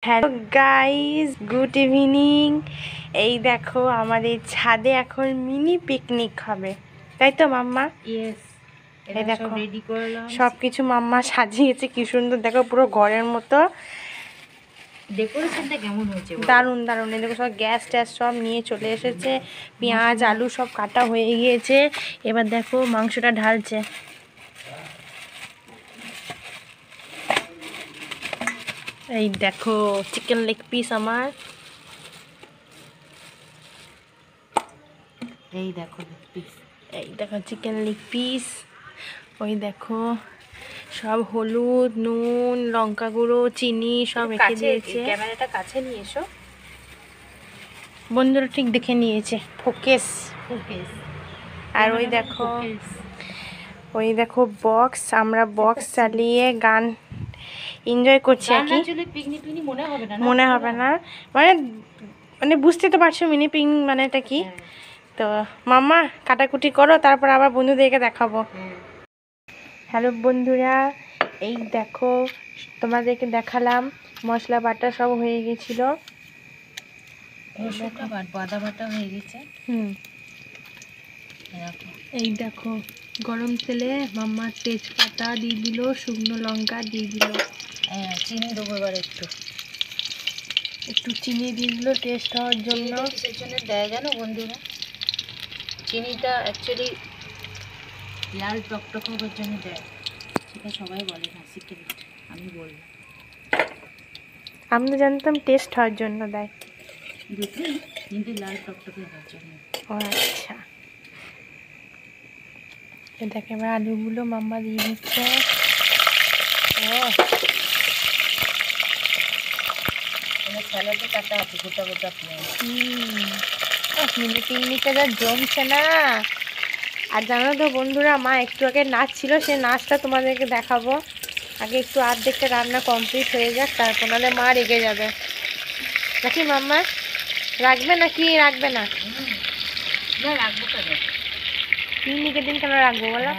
Hello guys, good evening. এই দেখো আমাদের ছাদে এখন মিনি পিকনিক হবে, তাই তো মাম্মা? ইয়েস। এই দেখো রেডি করলাম, সব কিছু মাম্মা সাজিয়েছে, কি সুন্দর দেখো, পুরো ঘরের মতো। ডেকোরেশনটা কেমন হয়েছে? দারুণ দারুণ। এই দেখো সব গ্যাস ট্যাস সব নিয়ে চলে এসেছে, পেঁয়াজ আলু সব কাটা হয়ে গিয়েছে। এবার দেখো মাংসটা ঢালছে। এই দেখো চিকেন লেগ পিস আমার। এই দেখো পিস, এই দেখো চিকেন লেগ পিস। ওই দেখো সব হলুদ, নুন, লঙ্কা গুঁড়ো, চিনি সব রেখে দিয়েছে। ক্যামেরাটা কাছে নিয়ে এসো। বন্ধুরা ঠিক দেখে নিয়েছে, ফোকেস। আর ওই দেখো বক্স, আমরা বক্স চালিয়ে গান এনজয় করছি আর কি। পিকনিক মনে হবে না, মানে মানে বুঝতে তো পারছো মিনি পিকনিক মানে এটা কি। তো মাম্মা কাটাকুটি করো, তারপর আবার বন্ধুদেরকে দেখাবো। হ্যালো বন্ধুরা, এই দেখো তোমাদেরকে দেখালাম মশলা বাটা সব হয়ে গেছিল। বাটা বাটা হয়ে গেছে। এই দেখো গরম তেলে মাম্মা তেজপাতা দিয়ে দিল, শুকনো লঙ্কা দিয়ে দিল, চিনি দেবো এবার একটু চিনি দিয়ে দিল টেস্ট হওয়ার জন্য। কিসের জন্য দেয় জানো বন্ধুরা? চিনিটা অ্যাকচুয়ালি লাল টকটক হওয়ার জন্য দেয়, সেটা সবাই বলে না, সিক্রেট। আমি বলবো, আমি তো জানতাম টেস্ট হওয়ার জন্য দেয়। দুটোই, কিন্তু লাল টকটকে হওয়ার জন্য। ও আচ্ছা। দেখে এবার আলুগুলো মাম্মা দিয়ে দিচ্ছে। স্যালাডে কাটা আছে গোটা গোটা পেঁয়াজ। মিনি পিকনিকটা যা জমছে না। আর জানো তো বন্ধুরা, মা একটু আগে নাচ ছিল, সেই নাচটা তোমাদেরকে দেখাবো। আগে একটু অর্ধেকটা রান্না কমপ্লিট হয়ে যাক, তারপর নাহলে মা রেগে যাবে। নাকি মাম্মা? রাখবে নাকি রাখবে না? রাখবো কেন, পিকনিকের দিন কেন রাখবো বলো?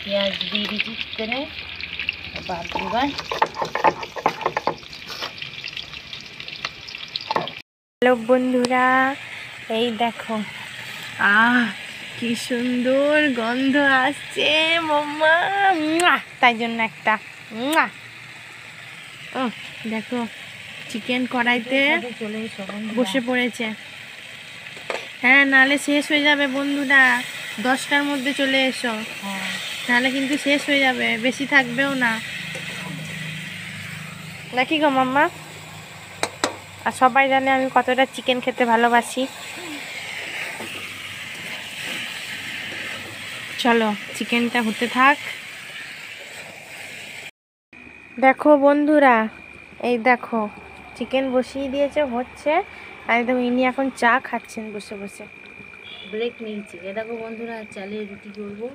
পেঁয়াজ দিয়ে দিচ্ছি চিকেনে, বাদ দিবার। হ্যালো বন্ধুরা, এই দেখো কি সুন্দর গন্ধ আসছে মাম্মা, তাই জন্য একটা দেখো চিকেন কড়াইতে বসে পড়েছে। হ্যাঁ, নাহলে শেষ হয়ে যাবে বন্ধুরা, 10টার মধ্যে চলে এসো, নাহলে কিন্তু শেষ হয়ে যাবে, বেশি থাকবেও না, নাকি গো মাম্মা? আর সবাই জানে আমি কতটা চিকেন খেতে ভালোবাসি। চলো চিকেনটা হতে থাক। দেখো বন্ধুরা, এই দেখো চিকেন বসিয়ে দিয়েছে, হচ্ছে। আর একদম ইনি এখন চা খাচ্ছেন বসে বসে। ব্রেক নিয়েছি। এ দেখো বন্ধুরা, চালের রুটি করবো,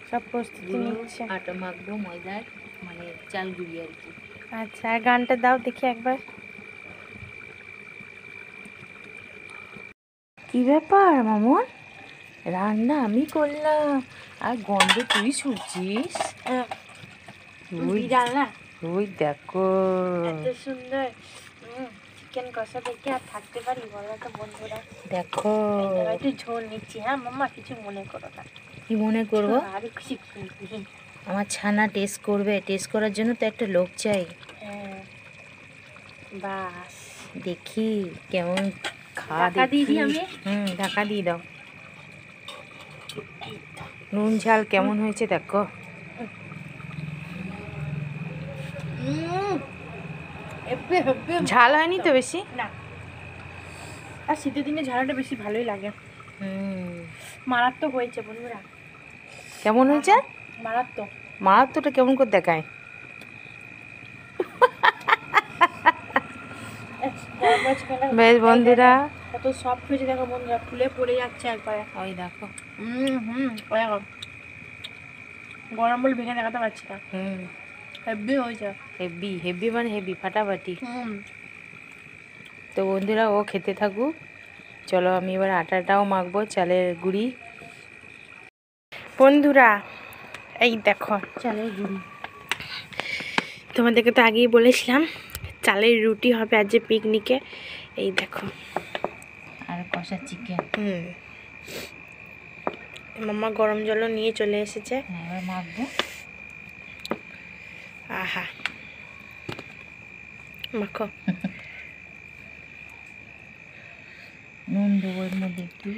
সব প্রস্তুতি নিচ্ছে। আটা মাখবো ময়দার, মানে চাল গুঁড়ি আর কি। আচ্ছা, আর গানটা দাও দেখি একবার। কি ব্যাপার মামুন, রান্না আমি করলাম আর গন্ধ তুই শুনছিস? ওই দেখো এত সুন্দর চিকেন কষা দেখে আর থাকতে পারি বলো তো বন্ধুরা? দেখো একটু ঝোল নিচ্ছি। হ্যাঁ মাম্মা, কিছু মনে করো না। কি মনে করবো? আরো খুশি। আমার ছানা টেস্ট করবে, টেস্ট করার জন্য তো একটা লোক চাই। হ্যাঁ, বাস দেখি কেমন ঢাকা দিয়ে দিই আমি। ঢাকা দিয়ে দাও। নুন ঝাল কেমন হয়েছে দেখো। ঝাল হয়নি তো বেশি? না, আর শীতের দিনে ঝালটা বেশি ভালোই লাগে। মারাত্মক হয়েছে বন্ধুরা। কেমন হয়েছে? মারাত্মক। মারাত্মকটা কেমন করে দেখায়? বেশ বন্ধুরা, কত সফট হয়েছে দেখো বন্ধুরা, ফুলে পড়ে যাচ্ছে একবারে। ওই দেখো। গরম বলে ভেঙে দেখাতে পারছি না। হেভি হয়েছে। হেভি হেভি মানে হেভি, ফাটাফাটি। তো বন্ধুরা, ও খেতে থাকুক, চলো আমি এবার আটাটাও মাখবো, চালের গুঁড়ি। বন্ধুরা এই দেখো, চালের গুঁড়ি। তোমাদেরকে তো আগেই বলেছিলাম চালের রুটি হবে আজ যে পিকনিকে। এই দেখো, আর কষা চিকেন। মাম্মা গরম জলও নিয়ে চলে এসেছে। হ্যাঁ, এবার মাখবো। আহা, মাখো। নুন দেবো এর মধ্যে একটু।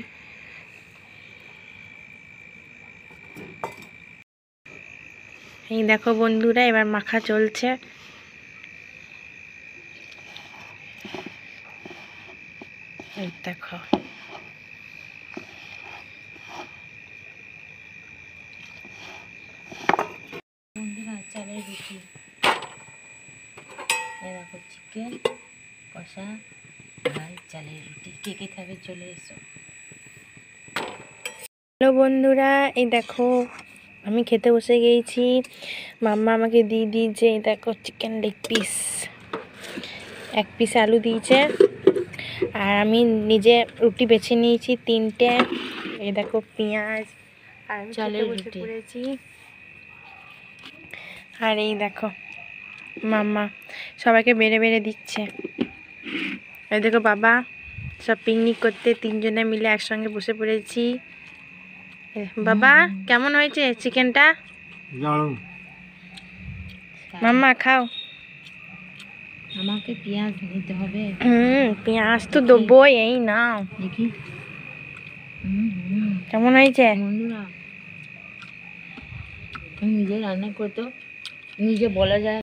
এই দেখো বন্ধুরা, এবার মাখা চলছে। এই দেখো, বন্ধুরা চালের রুটি, এই দেখো চিকেন কষা আর চালের রুটি। কে কে খাবে চলে এসো। হ্যালো বন্ধুরা, এই দেখো আমি খেতে বসে গিয়েছি। মাম্মা আমাকে দিয়ে দিয়েছে, এই দেখো চিকেন লেগ পিস, 1 পিস আলু দিয়েছে। আর আমি নিজে রুটি বেছে নিয়েছি 3টে। এই দেখো পেঁয়াজ, আর আমি খেতে চালের বসে রুটি। পড়েছি। আর এই দেখো মাম্মা সবাইকে বেড়ে বেড়ে দিচ্ছে। এই দেখো বাবা, সব পিকনিক করতে 3 জনে মিলে একসঙ্গে বসে পড়েছি। বাবা কেমন হয়েছে চিকেনটা? মাম্মা খাও। আমাকে পেঁয়াজ নিতে হবে। পেঁয়াজ তো দেবোই, এই নাও। দেখি কেমন হয়েছে বন্ধুরা? নিজে রান্না করতো নিজে বলা যায়।